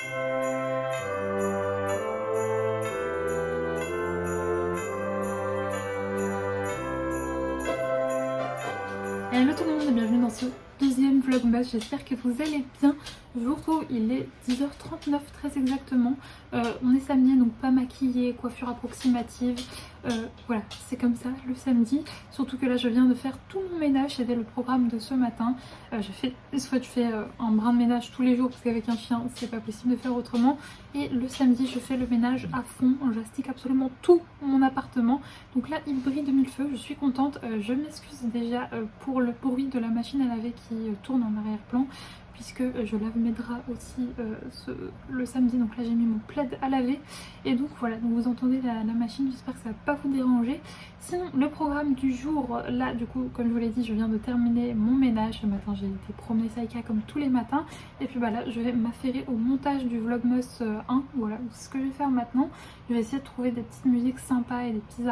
Hello tout le monde et bienvenue dans ce deuxième vlogmas, j'espère que vous allez bien. Je vous retrouve, il est 10h39 très exactement. On est samedi donc pas maquillée, coiffure approximative. Voilà, c'est comme ça le samedi. Surtout que là je viens de faire tout mon ménage, c'était le programme de ce matin. Je fais un brin de ménage tous les jours parce qu'avec un chien c'est pas possible de faire autrement. Et le samedi je fais le ménage à fond, j'astique absolument tout mon appartement. Donc là il brille de mille feux, je suis contente. Je m'excuse déjà pour le bruit de la machine à laver qui tourne en arrière-plan, puisque je lave mes draps aussi le samedi. Donc là j'ai mis mon plaid à laver et donc voilà, donc vous entendez la machine, j'espère que ça va pas vous déranger. Sinon le programme du jour, là du coup comme je vous l'ai dit, je viens de terminer mon ménage. Ce matin j'ai été promener Saïka comme tous les matins et puis bah là je vais m'affairer au montage du Vlogmas 1. Voilà, donc ce que je vais faire maintenant, je vais essayer de trouver des petites musiques sympas et des petits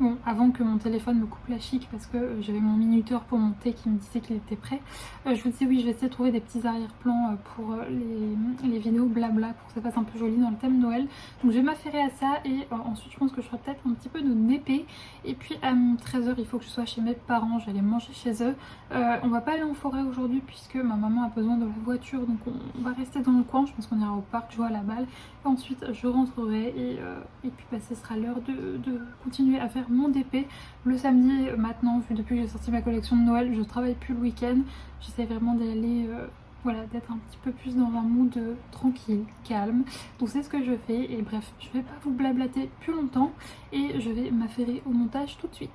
bon, avant que mon téléphone me coupe la chic parce que j'avais mon minuteur pour mon thé qui me disait qu'il était prêt. Je vous dis oui, je vais essayer de trouver des petits arrière-plans pour les vidéos blabla pour que ça fasse un peu joli dans le thème Noël. Donc je vais m'affairer à ça et ensuite je pense que je ferai peut-être un petit peu de népé. Et puis à 13h il faut que je sois chez mes parents, j'allais manger chez eux. On va pas aller en forêt aujourd'hui puisque ma maman a besoin de la voiture, donc on va rester dans le coin. Je pense qu'on ira au parc jouer à la balle. Et ensuite je rentrerai et puis bah, ce sera l'heure de continuer à faire mon DP. Le samedi maintenant, vu depuis que j'ai sorti ma collection de Noël, je travaille plus le week-end. J'essaie vraiment d'aller voilà, d'être un petit peu plus dans un mood tranquille, calme. Donc c'est ce que je fais et bref, je vais pas vous blablater plus longtemps et je vais m'affairer au montage tout de suite.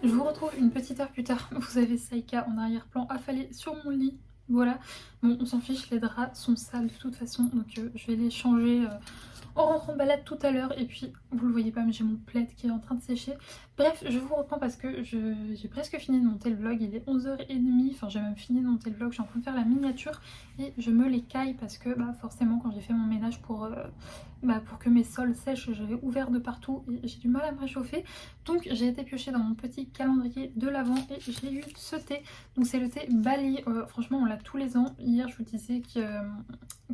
Je vous retrouve une petite heure plus tard. Vous avez Saïka en arrière-plan affalée sur mon lit. Voilà. Bon, on s'en fiche, les draps sont sales de toute façon. Donc je vais les changer en rentrant de balade tout à l'heure. Et puis, vous le voyez pas, mais j'ai mon plaid qui est en train de sécher. Bref, je vous reprends parce que j'ai presque fini de monter le vlog. Il est 11h30. Enfin, j'ai même fini de monter le vlog. Je suis en train de faire la miniature. Et je me les caille parce que bah, forcément, quand j'ai fait mon ménage pour que mes sols sèchent, j'avais ouvert de partout et j'ai du mal à me réchauffer. Donc j'ai été piocher dans mon petit calendrier de l'Avent et j'ai eu ce thé. Donc c'est le thé Bali. Franchement on l'a tous les ans. Hier je vous disais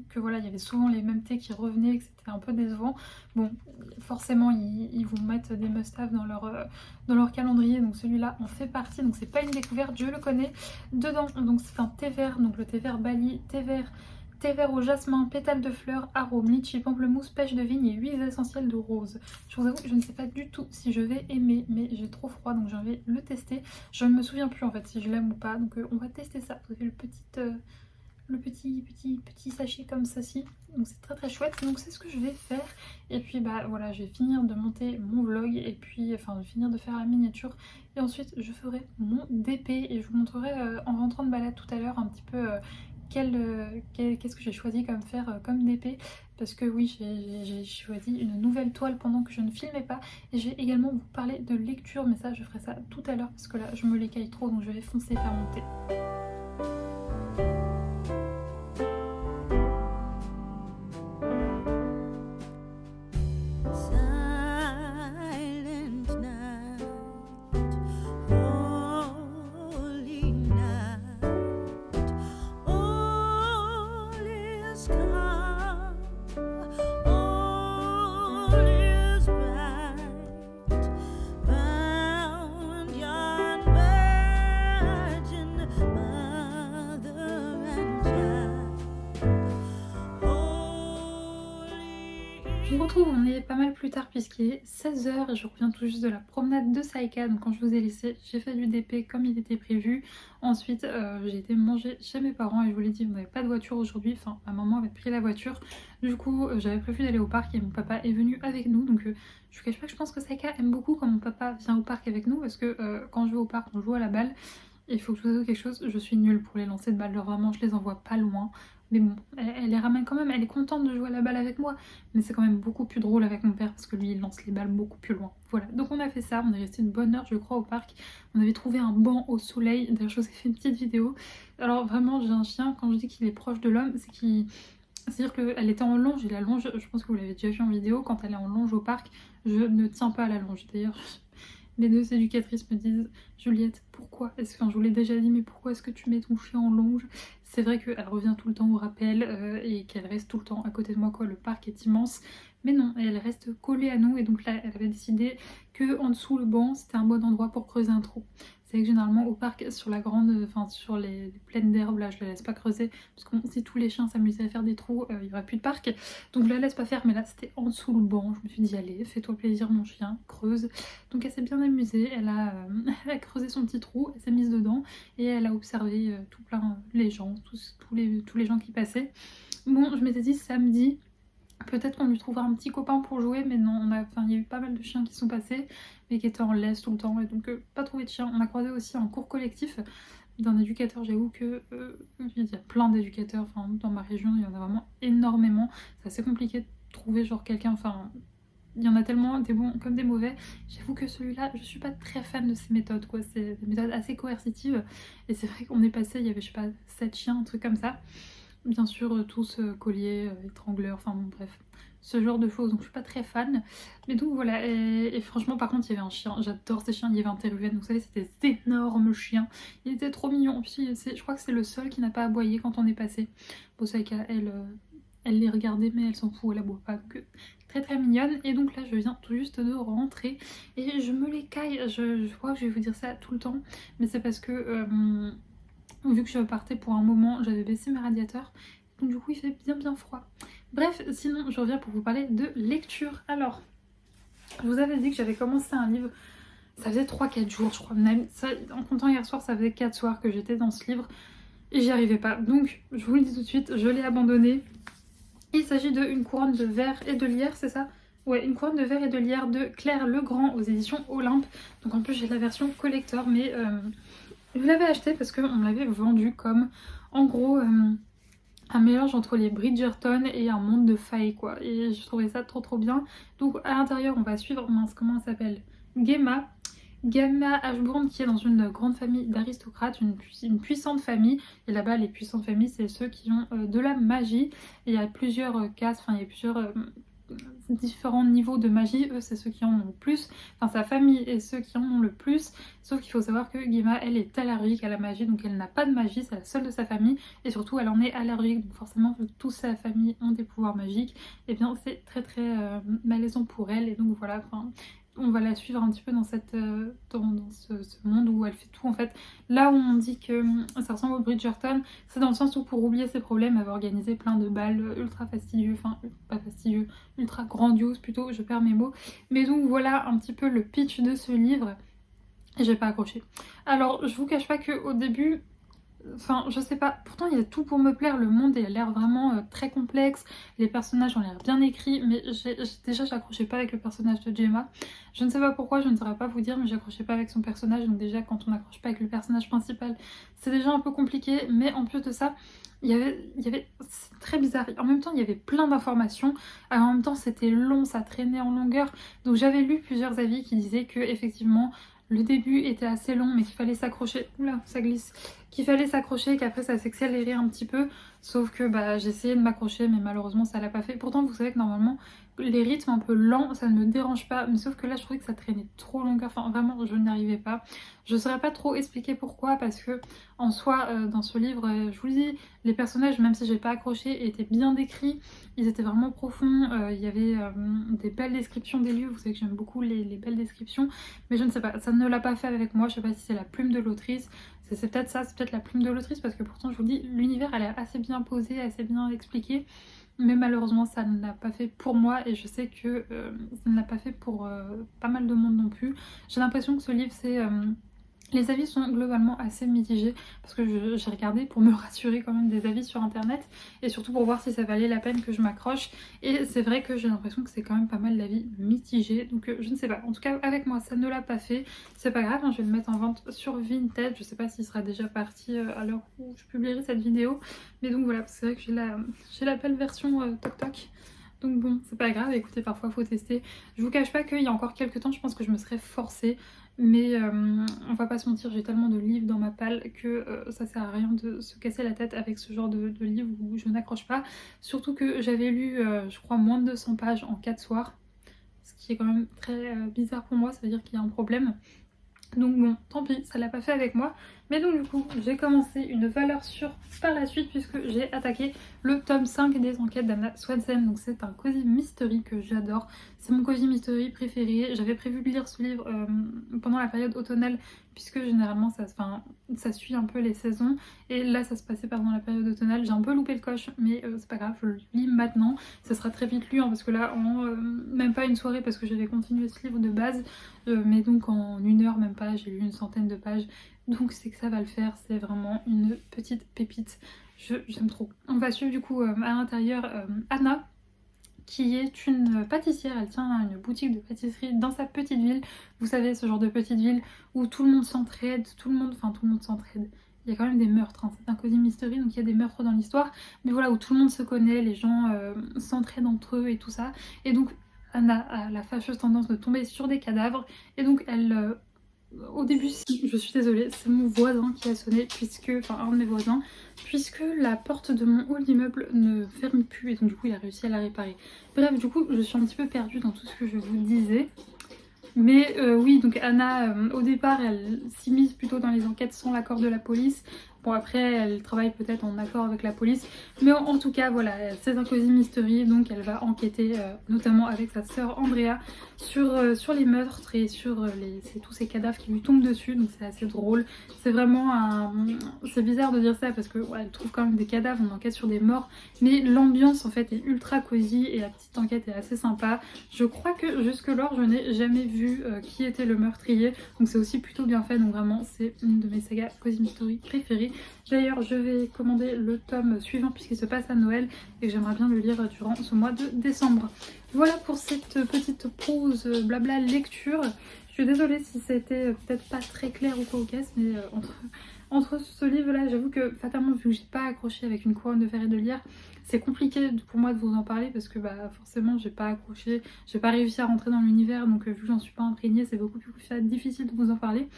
que voilà, il y avait souvent les mêmes thés qui revenaient et que c'était un peu décevant. Bon, forcément ils vous mettent des must-have dans leur calendrier, donc celui-là en fait partie. Donc c'est pas une découverte, je le connais. Dedans donc c'est un thé vert, donc le thé vert Bali, thé vert au jasmin, pétales de fleurs, arômes, litchi, pamplemousse, pêche de vigne et huiles essentielles de rose. Je vous avoue que je ne sais pas du tout si je vais aimer, mais j'ai trop froid donc je vais le tester. Je ne me souviens plus en fait si je l'aime ou pas, donc on va tester ça. Vous avez le petit sachet comme ceci, donc c'est très très chouette. Donc c'est ce que je vais faire et puis bah voilà, je vais finir de monter mon vlog et puis enfin de finir de faire la miniature et ensuite je ferai mon DP et je vous montrerai en rentrant de balade tout à l'heure un petit peu qu'est-ce que j'ai choisi comme DP, parce que oui j'ai choisi une nouvelle toile pendant que je ne filmais pas et je vais également vous parler de lecture, mais ça je ferai ça tout à l'heure parce que là je me l'écaille trop, donc je vais foncer faire mon thé. retrouve, on est pas mal plus tard puisqu'il est 16h et je reviens tout juste de la promenade de Saïka. Donc quand je vous ai laissé, j'ai fait du DP comme il était prévu. Ensuite, j'ai été manger chez mes parents et je vous l'ai dit, on n'avait pas de voiture aujourd'hui. Enfin, ma maman avait pris la voiture. Du coup, j'avais prévu d'aller au parc et mon papa est venu avec nous. Donc je vous cache pas que je pense que Saïka aime beaucoup quand mon papa vient au parc avec nous parce que quand je vais au parc, on joue à la balle. Il faut que je vous avoue quelque chose, je suis nulle pour les lancer de balles. Vraiment, je les envoie pas loin. Mais bon, elle les ramène quand même, elle est contente de jouer à la balle avec moi. Mais c'est quand même beaucoup plus drôle avec mon père parce que lui il lance les balles beaucoup plus loin. Voilà, donc on a fait ça, on est resté une bonne heure je crois au parc. On avait trouvé un banc au soleil, d'ailleurs je vous ai fait une petite vidéo. Alors vraiment j'ai un chien, quand je dis qu'il est proche de l'homme, c'est qu'il... C'est-à-dire qu'elle était en longe et la longe, je pense que vous l'avez déjà vu en vidéo, quand elle est en longe au parc, je ne tiens pas à la longe. D'ailleurs, mes deux éducatrices me disent Juliette, pourquoi est-ce que, je vous l'ai déjà dit, mais pourquoi est-ce que tu mets ton chien en longe? C'est vrai qu'elle revient tout le temps au rappel et qu'elle reste tout le temps à côté de moi, quoi. Le parc est immense, mais non, elle reste collée à nous et donc là, elle avait décidé que en dessous le banc, c'était un bon endroit pour creuser un trou. C'est que généralement au parc, sur la grande, enfin sur les plaines d'herbe, là je la laisse pas creuser parce que si tous les chiens s'amusaient à faire des trous, il y aurait plus de parc. Donc je la laisse pas faire, mais là c'était en dessous le banc. Je me suis dit allez, fais-toi plaisir mon chien, creuse. Donc elle s'est bien amusée, elle a, elle a creusé son petit trou, elle s'est mise dedans et elle a observé tout plein les gens, tous les gens qui passaient. Bon, je m'étais dit samedi, peut-être qu'on lui trouvera un petit copain pour jouer, mais non, il y a eu pas mal de chiens qui sont passés, mais qui étaient en laisse tout le temps, et donc pas trouvé de chien. On a croisé aussi un cours collectif d'un éducateur, j'avoue que il y a plein d'éducateurs, enfin dans ma région, il y en a vraiment énormément. C'est assez compliqué de trouver genre quelqu'un, enfin il y en a tellement, des bons comme des mauvais. J'avoue que celui-là, je suis pas très fan de ses méthodes, quoi. C'est des méthodes assez coercitives, et c'est vrai qu'on est passé, il y avait je sais pas 7 chiens, un truc comme ça. Bien sûr, tous colliers, étrangleurs, enfin bon, bref, ce genre de choses, donc je suis pas très fan. Mais donc voilà, et franchement, par contre, il y avait un chien, j'adore ces chiens, il y avait un Tervuren, vous savez, c'était des énormes chiens, il était trop mignon. Puis je crois que c'est le seul qui n'a pas aboyé quand on est passé. Bon, c'est qu'elle elle les regardait, mais elle s'en fout, elle aboie pas, donc très très mignonne. Et donc là, je viens tout juste de rentrer et je me les caille, je crois que je vais vous dire ça tout le temps, mais c'est parce que... vu que je partais pour un moment, j'avais baissé mes radiateurs, donc du coup il fait bien froid. Bref, sinon je reviens pour vous parler de lecture. Alors, je vous avais dit que j'avais commencé un livre, ça faisait 3-4 jours je crois, même ça, en comptant hier soir ça faisait 4 soirs que j'étais dans ce livre et j'y arrivais pas. Donc je vous le dis tout de suite, je l'ai abandonné. Il s'agit de Une couronne de verre et de lierre, c'est ça? Ouais, Une couronne de verre et de lierre de Claire Legrand aux éditions Olympe. Donc en plus j'ai la version collector, mais... je l'avais acheté parce qu'on me l'avait vendu comme, en gros, un mélange entre les Bridgerton et un monde de failles, quoi. Et je trouvais ça trop bien. Donc à l'intérieur, on va suivre, mince, comment elle s'appelle? Gemma. Gemma Ashbourne qui est dans une grande famille d'aristocrates, une puissante famille. Et là-bas, les puissantes familles, c'est ceux qui ont de la magie. Et il y a plusieurs castes, enfin il y a plusieurs... différents niveaux de magie, eux c'est ceux qui en ont le plus, enfin sa famille est ceux qui en ont le plus, sauf qu'il faut savoir que Gemma elle est allergique à la magie, donc elle n'a pas de magie, c'est la seule de sa famille, et surtout elle en est allergique, donc forcément vu que toute sa famille ont des pouvoirs magiques, et bien c'est très malaisant pour elle, et donc voilà, enfin on va la suivre un petit peu dans cette dans ce monde où elle fait tout en fait. Là où on dit que ça ressemble au Bridgerton, c'est dans le sens où pour oublier ses problèmes, elle va organiser plein de balles ultra fastidieux, enfin pas fastidieux, ultra grandiose plutôt, je perds mes mots. Mais donc voilà un petit peu le pitch de ce livre. Et j'ai pas accroché. Alors je vous cache pas que au début, enfin je sais pas, pourtant il y a tout pour me plaire, le monde il a l'air vraiment très complexe, les personnages ont l'air bien écrits, mais déjà j'accrochais pas avec le personnage de Gemma. Je ne sais pas pourquoi, je ne saurais pas vous dire, mais j'accrochais pas avec son personnage, donc déjà quand on n'accroche pas avec le personnage principal, c'est déjà un peu compliqué, mais en plus de ça, c'est très bizarre, en même temps il y avait plein d'informations, en même temps c'était long, ça traînait en longueur, donc j'avais lu plusieurs avis qui disaient que effectivement le début était assez long mais qu'il fallait s'accrocher, oula ça glisse, qu'il fallait s'accrocher, qu'après ça s'accélérait un petit peu, sauf que bah j'ai essayé de m'accrocher mais malheureusement ça l'a pas fait. Pourtant vous savez que normalement les rythmes un peu lents ça ne me dérange pas, mais sauf que là je trouvais que ça traînait trop longueur, enfin vraiment je n'y arrivais pas. Je saurais pas trop expliquer pourquoi, parce que en soi dans ce livre, je vous le dis, les personnages même si j'ai pas accroché étaient bien décrits, ils étaient vraiment profonds, il y avait des belles descriptions des lieux, vous savez que j'aime beaucoup les belles descriptions, mais je ne sais pas, ça ne l'a pas fait avec moi, je sais pas si c'est la plume de l'autrice. C'est peut-être ça, c'est peut-être la plume de l'autrice, parce que pourtant je vous dis l'univers a l'air assez bien posé, assez bien expliqué, mais malheureusement ça ne l'a pas fait pour moi et je sais que ça ne l'a pas fait pour pas mal de monde non plus. J'ai l'impression que ce livre c'est... les avis sont globalement assez mitigés parce que j'ai regardé pour me rassurer quand même des avis sur internet et surtout pour voir si ça valait la peine que je m'accroche, et c'est vrai que j'ai l'impression que c'est quand même pas mal d'avis mitigés, donc je ne sais pas, en tout cas avec moi ça ne l'a pas fait, c'est pas grave, hein, je vais le mettre en vente sur Vinted, je sais pas s'il sera déjà parti à l'heure où je publierai cette vidéo, mais donc voilà, c'est vrai que j'ai la belle version Toc Toc. Donc bon, c'est pas grave, écoutez, parfois faut tester. Je vous cache pas qu'il y a encore quelques temps, je pense que je me serais forcée. Mais on va pas se mentir, j'ai tellement de livres dans ma palle que ça sert à rien de se casser la tête avec ce genre de livre où je n'accroche pas. Surtout que j'avais lu, je crois, moins de 200 pages en 4 soirs. Ce qui est quand même très bizarre pour moi, ça veut dire qu'il y a un problème. Donc bon, tant pis, ça l'a pas fait avec moi. Mais donc du coup, j'ai commencé une valeur sûre par la suite puisque j'ai attaqué le tome 5 des enquêtes d'Anna Swanson. Donc c'est un cozy mystery que j'adore. C'est mon cozy mystery préféré. J'avais prévu de lire ce livre pendant la période automnale puisque généralement ça suit un peu les saisons. Et là ça se passait pendant la période automnale. J'ai un peu loupé le coche mais c'est pas grave, je le lis maintenant. Ça sera très vite lu hein, parce que là en même pas une soirée parce que j'avais continué ce livre de base. Mais donc en 1 heure même pas, j'ai lu une centaine de pages. Donc c'est que ça va le faire, c'est vraiment une petite pépite. J'aime trop. On va suivre du coup à l'intérieur Anna, qui est une pâtissière. Elle tient une boutique de pâtisserie dans sa petite ville. Vous savez, ce genre de petite ville où tout le monde s'entraide, tout le monde s'entraide. Il y a quand même des meurtres, hein. C'est un cozy mystery, donc il y a des meurtres dans l'histoire. Mais voilà, où tout le monde se connaît, les gens s'entraident entre eux et tout ça. Et donc Anna a la fâcheuse tendance de tomber sur des cadavres. Et donc elle... au début, si, je suis désolée, c'est mon voisin qui a sonné, enfin un de mes voisins, puisque la porte de mon hall d'immeuble ne ferme plus et donc du coup il a réussi à la réparer. Bref, du coup je suis un petit peu perdue dans tout ce que je vous disais. Mais oui, donc Anna, au départ, elle s'immisce plutôt dans les enquêtes sans l'accord de la police. Bon, après, elle travaille peut-être en accord avec la police. Mais en tout cas, voilà, c'est un cozy mystery. Donc elle va enquêter, notamment avec sa sœur Andrea, sur les meurtres et sur tous ces cadavres qui lui tombent dessus. Donc c'est assez drôle. C'est vraiment un... C'est bizarre de dire ça parce que ouais, elle trouve quand même des cadavres, on enquête sur des morts. Mais l'ambiance, en fait, est ultra cosy et la petite enquête est assez sympa. Je crois que jusque-là, je n'ai jamais vu qui était le meurtrier, donc c'est aussi plutôt bien fait, donc vraiment c'est une de mes sagas Cozy Mystery préférées. D'ailleurs je vais commander le tome suivant puisqu'il se passe à Noël et j'aimerais bien le lire durant ce mois de décembre. Voilà pour cette petite pause blabla lecture. Je suis désolée si c'était peut-être pas très clair ou cocasse, mais entre ce livre là j'avoue que fatalement vu que j'ai pas accroché avec une couronne de fer et de lierre, c'est compliqué pour moi de vous en parler parce que bah forcément j'ai pas accroché, j'ai pas réussi à rentrer dans l'univers, donc vu que j'en suis pas imprégnée c'est beaucoup plus difficile de vous en parler.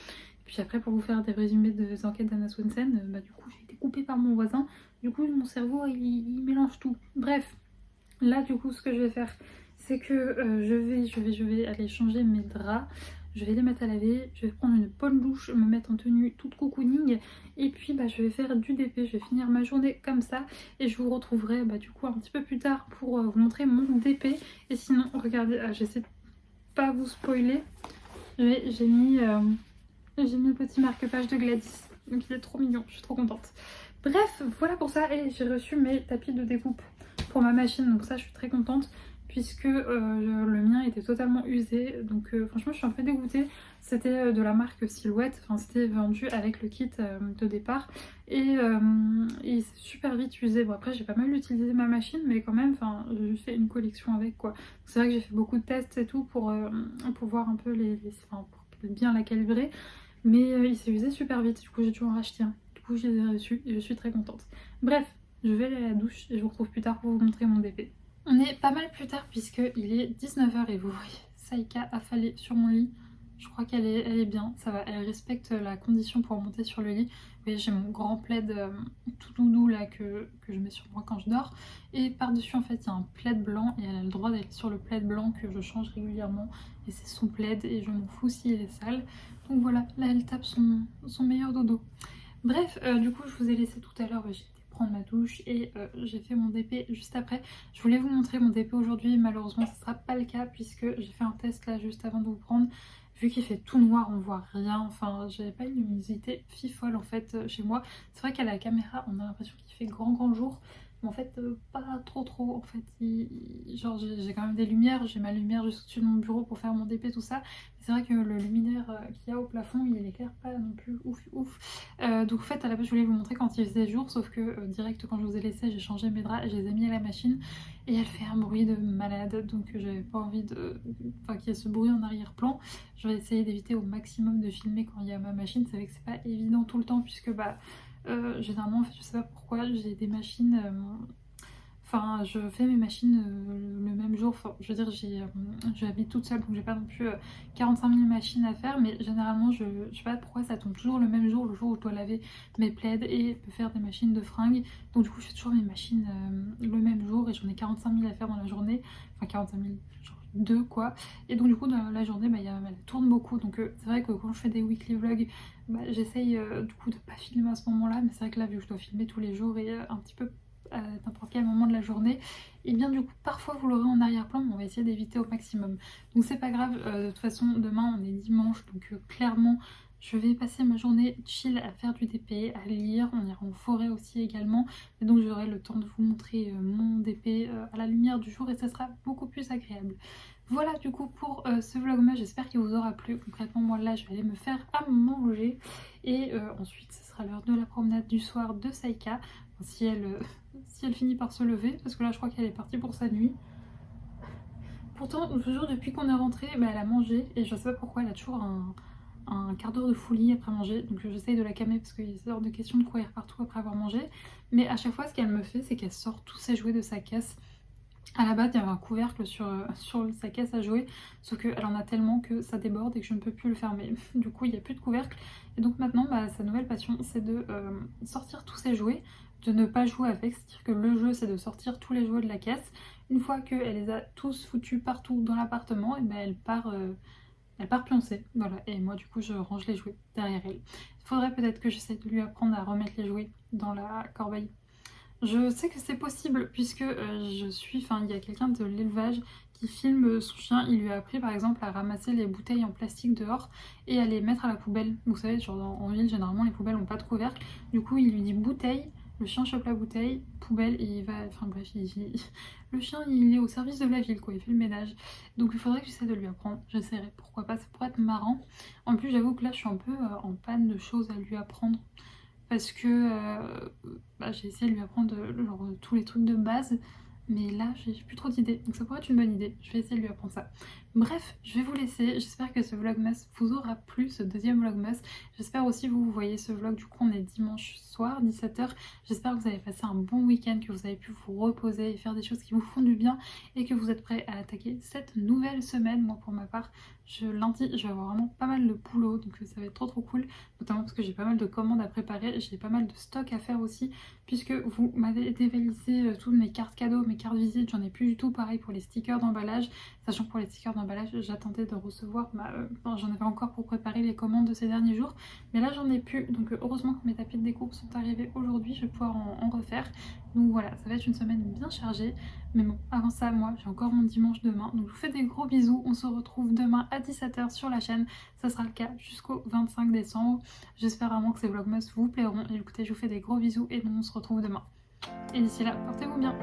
Puis après pour vous faire des résumés des enquêtes d'Anna Swanson, bah du coup j'ai été coupée par mon voisin, du coup mon cerveau il mélange tout. Bref, là du coup ce que je vais faire c'est que je vais aller changer mes draps. Je vais les mettre à laver, je vais prendre une bonne douche, me mettre en tenue toute cocooning et puis bah, je vais faire du DP, je vais finir ma journée comme ça et je vous retrouverai bah, du coup un petit peu plus tard pour vous montrer mon DP. Et sinon, regardez, j'essaie de pas vous spoiler, mais j'ai mis le petit marque-page de Gladys, donc il est trop mignon, je suis trop contente. Bref, voilà pour ça et j'ai reçu mes tapis de découpe pour ma machine, donc ça je suis très contente puisque le mien était totalement usé, donc franchement je suis un peu dégoûtée. C'était de la marque Silhouette, enfin c'était vendu avec le kit de départ et c'est super vite usé. Bon après j'ai pas mal utilisé ma machine mais quand même j'ai fait une collection avec quoi. C'est vrai que j'ai fait beaucoup de tests et tout pour voir un peu pour bien la calibrer, mais il s'est usé super vite, du coup j'ai dû en racheter un. Du coup je les ai reçus et je suis très contente. Bref, je vais aller à la douche et je vous retrouve plus tard pour vous montrer mon DP. On est pas mal plus tard puisqu'il est 19h et vous voyez Saïka affalée sur mon lit. Je crois qu'elle est bien, ça va, elle respecte la condition pour monter sur le lit. Vous voyez, j'ai mon grand plaid tout doudou là que je mets sur moi quand je dors. Et par-dessus en fait il y a un plaid blanc et elle a le droit d'aller sur le plaid blanc que je change régulièrement. Et c'est son plaid et je m'en fous s'il est sale. Donc voilà, là elle tape son meilleur dodo. Bref, du coup je vous ai laissé tout à l'heure, prendre ma douche et j'ai fait mon DP juste après. Je voulais vous montrer mon DP aujourd'hui, malheureusement ce sera pas le cas puisque j'ai fait un test là juste avant de vous prendre. Vu qu'il fait tout noir, on voit rien, enfin j'avais pas une luminosité fifole en fait chez moi. C'est vrai qu'à la caméra on a l'impression qu'il fait grand jour, mais en fait pas trop en fait. Genre j'ai quand même des lumières, j'ai ma lumière juste au-dessus de mon bureau pour faire mon DP tout ça. C'est vrai que le luminaire qu'il y a au plafond il éclaire pas non plus ouf. Donc en fait à la base je voulais vous montrer quand il faisait jour, sauf que direct quand je vous ai laissé j'ai changé mes draps et je les ai mis à la machine et elle fait un bruit de malade, donc j'avais pas envie de, enfin qu'il y ait ce bruit en arrière-plan. Je vais essayer d'éviter au maximum de filmer quand il y a ma machine. C'est vrai que c'est pas évident tout le temps puisque bah généralement en fait je sais pas pourquoi j'ai des machines enfin, je fais mes machines le même jour. Enfin, je veux dire, j'habite toute seule, donc j'ai pas non plus 45 000 machines à faire. Mais généralement, je sais pas pourquoi ça tombe toujours le même jour, le jour où je dois laver mes plaids et faire des machines de fringues. Donc du coup, je fais toujours mes machines le même jour et j'en ai 45 000 à faire dans la journée. Enfin, 45 000, genre 2 quoi. Et donc du coup, dans la journée, bah, elle tourne beaucoup. Donc c'est vrai que quand je fais des weekly vlogs, bah, j'essaye du coup de pas filmer à ce moment-là. Mais c'est vrai que là, vu que je dois filmer tous les jours et un petit peu à n'importe quel moment de la journée, et bien du coup parfois vous l'aurez en arrière-plan, mais on va essayer d'éviter au maximum. Donc c'est pas grave, de toute façon demain on est dimanche, donc clairement je vais passer ma journée chill à faire du DP, à lire, on ira en forêt aussi également, et donc j'aurai le temps de vous montrer mon DP à la lumière du jour et ça sera beaucoup plus agréable. Voilà du coup pour ce vlogmas, j'espère qu'il vous aura plu. Concrètement moi là je vais aller me faire à manger et ensuite ce sera l'heure de la promenade du soir de Saïka, si elle finit par se lever, parce que là je crois qu'elle est partie pour sa nuit. Pourtant toujours depuis qu'on est rentré, bah, elle a mangé et je sais pas pourquoi elle a toujours un quart d'heure de folie après manger, donc j'essaye de la calmer parce qu'il est hors de question de courir partout après avoir mangé. Mais à chaque fois ce qu'elle me fait c'est qu'elle sort tous ses jouets de sa caisse. À la base, il y avait un couvercle sur sa caisse à jouer, sauf qu'elle en a tellement que ça déborde et que je ne peux plus le fermer. Du coup, il n'y a plus de couvercle. Et donc maintenant, bah, sa nouvelle passion, c'est de sortir tous ses jouets, de ne pas jouer avec. C'est-à-dire que le jeu, c'est de sortir tous les jouets de la caisse. Une fois qu'elle les a tous foutus partout dans l'appartement, et ben elle part pioncer. Voilà. Et moi, du coup, je range les jouets derrière elle. Il faudrait peut-être que j'essaie de lui apprendre à remettre les jouets dans la corbeille. Je sais que c'est possible puisque il y a quelqu'un de l'élevage qui filme son chien. Il lui a appris par exemple à ramasser les bouteilles en plastique dehors et à les mettre à la poubelle. Vous savez, genre en ville, généralement les poubelles n'ont pas de couvercle. Du coup, il lui dit bouteille, le chien chope la bouteille, poubelle et il va. Enfin bref, le chien il est au service de la ville quoi, il fait le ménage. Donc il faudrait que j'essaie de lui apprendre. J'essaierai, pourquoi pas, ça pourrait être marrant. En plus, j'avoue que là je suis un peu en panne de choses à lui apprendre parce que bah, j'ai essayé de lui apprendre genre, tous les trucs de base, mais là j'ai plus trop d'idées, donc ça pourrait être une bonne idée, je vais essayer de lui apprendre ça. Bref, je vais vous laisser, j'espère que ce vlogmas vous aura plu, ce deuxième vlogmas. J'espère aussi vous voyez ce vlog, du coup on est dimanche soir, 17h. J'espère que vous avez passé un bon week-end, que vous avez pu vous reposer et faire des choses qui vous font du bien et que vous êtes prêts à attaquer cette nouvelle semaine. Moi pour ma part, lundi je vais avoir vraiment pas mal de boulot, donc ça va être trop cool, notamment parce que j'ai pas mal de commandes à préparer, j'ai pas mal de stock à faire aussi, puisque vous m'avez dévalisé toutes mes cartes cadeaux, mes cartes visite, j'en ai plus du tout. Pareil pour les stickers d'emballage, sachant que pour les stickers d'emballage j'attendais de recevoir, j'en avais encore pour préparer les commandes de ces derniers jours, mais là j'en ai plus, donc heureusement que mes tapis de découpe sont arrivés aujourd'hui, je vais pouvoir en refaire. Donc voilà, ça va être une semaine bien chargée, mais bon, avant ça, moi j'ai encore mon dimanche demain, donc je vous fais des gros bisous, on se retrouve demain à 17h sur la chaîne, ça sera le cas jusqu'au 25 décembre. J'espère vraiment que ces vlogmas vous plairont, et écoutez, je vous fais des gros bisous et nous on se retrouve demain. Et d'ici là, portez-vous bien.